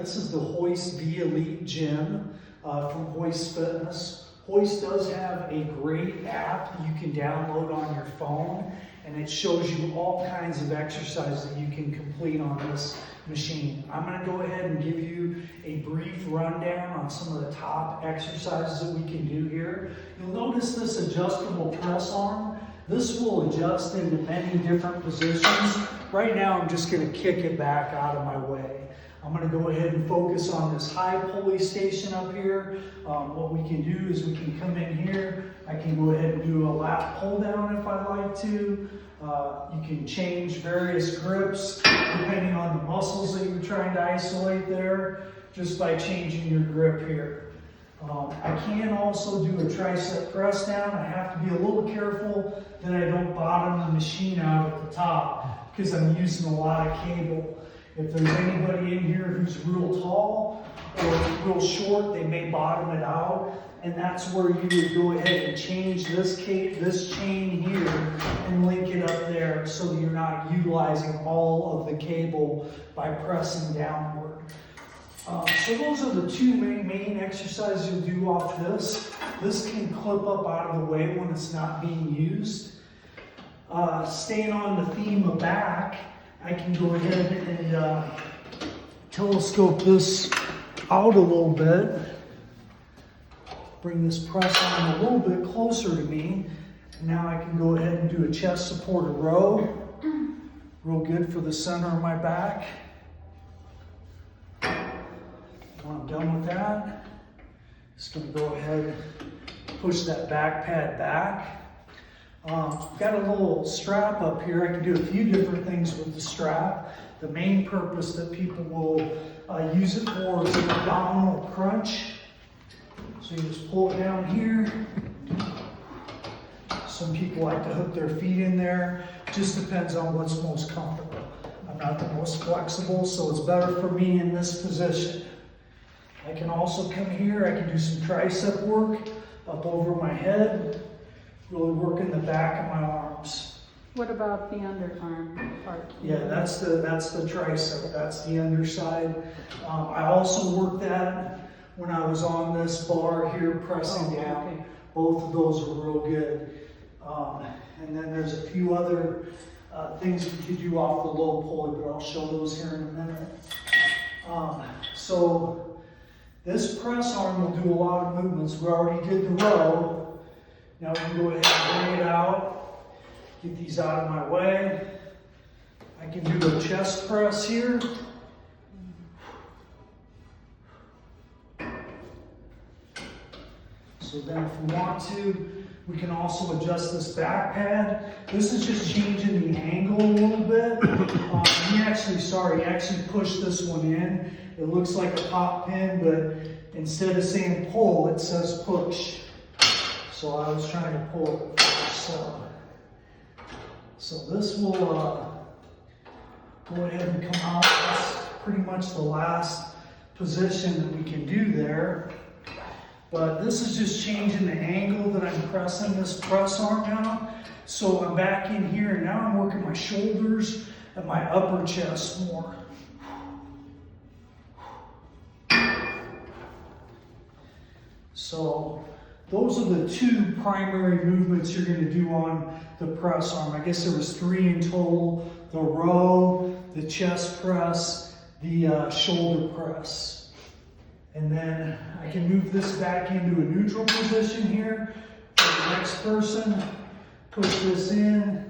This is the Hoist V Elite Gym from Hoist Fitness. Hoist does have a great app you can download on your phone, and it shows you all kinds of exercises that you can complete on this machine. I'm going to go ahead and give you a brief rundown on some of the top exercises that we can do here. You'll notice this adjustable press arm. This will adjust into many different positions. Right now, I'm just going to kick it back out of my way. I'm going to go ahead and focus on this high pulley station up here. What we can do is we can come in here. I can go ahead and do a lat pull down if I like to. You can change various grips depending on the muscles that you're trying to isolate there, just by changing your grip here. I can also do a tricep press down. I have to be a little careful that I don't bottom the machine out at the top because I'm using a lot of cable. If there's anybody in here who's real tall or real short, they may bottom it out. And that's where you would go ahead and change this chain here and link it up there so that you're not utilizing all of the cable by pressing downward. So those are the two main exercises you'll do off this. This can clip up out of the way when it's not being used. Staying on the theme of back, I can go ahead and telescope this out a little bit. Bring this press arm a little bit closer to me. And now I can go ahead and do a chest supported row. Real good for the center of my back. When I'm done with that, just going to go ahead and push that back pad back. I've got a little strap up here. I can do a few different things with the strap. The main purpose that people will use it for is an abdominal crunch. So you just pull it down here. Some people like to hook their feet in there. Just depends on what's most comfortable. I'm not the most flexible, so it's better for me in this position. I can also come here. I can do some tricep work up over my head. Really working the back of my arms. What about the underarm part? Yeah, that's the tricep. That's the underside. I also worked that when I was on this bar here, pressing down. Okay. Both of those are real good. And then there's a few other things we could do off the low pulley, but I'll show those here in a minute. So this press arm will do a lot of movements. We already did the row. Now we can go ahead and bring it out, get these out of my way. I can do a chest press here. So then if we want to, we can also adjust this back pad. This is just changing the angle a little bit. You actually push this one in. It looks like a pop pin, but instead of saying pull, it says push. So I was trying to pull it first. So this will go ahead and come out. That's pretty much the last position that we can do there. But this is just changing the angle that I'm pressing this press arm down. So I'm back in here, and now I'm working my shoulders and my upper chest more. So those are the two primary movements you're going to do on the press arm. I guess there was 3 in total: the row, the chest press, the shoulder press. And then I can move this back into a neutral position here for the next person. Push this in.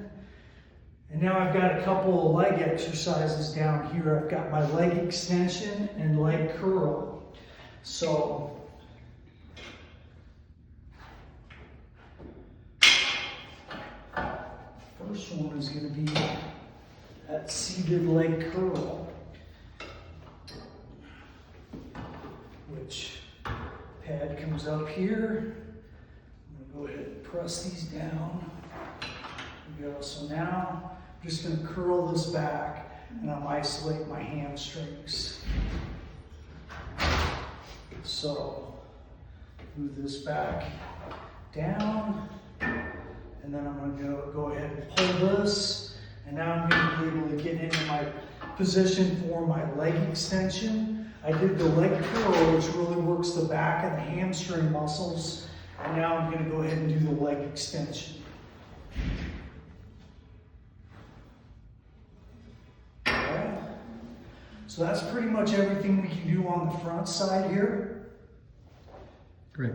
And now I've got a couple of leg exercises down here. I've got my leg extension and leg curl. So first one is going to be that seated leg curl, which pad comes up here. I'm going to go ahead and press these down. There we go. So now I'm just going to curl this back, and I'm isolating my hamstrings. So move this back down. And then I'm going to go ahead and pull this. And now I'm going to be able to get into my position for my leg extension. I did the leg curl, which really works the back and the hamstring muscles. And now I'm going to go ahead and do the leg extension. Alright. So that's pretty much everything we can do on the front side here. Great.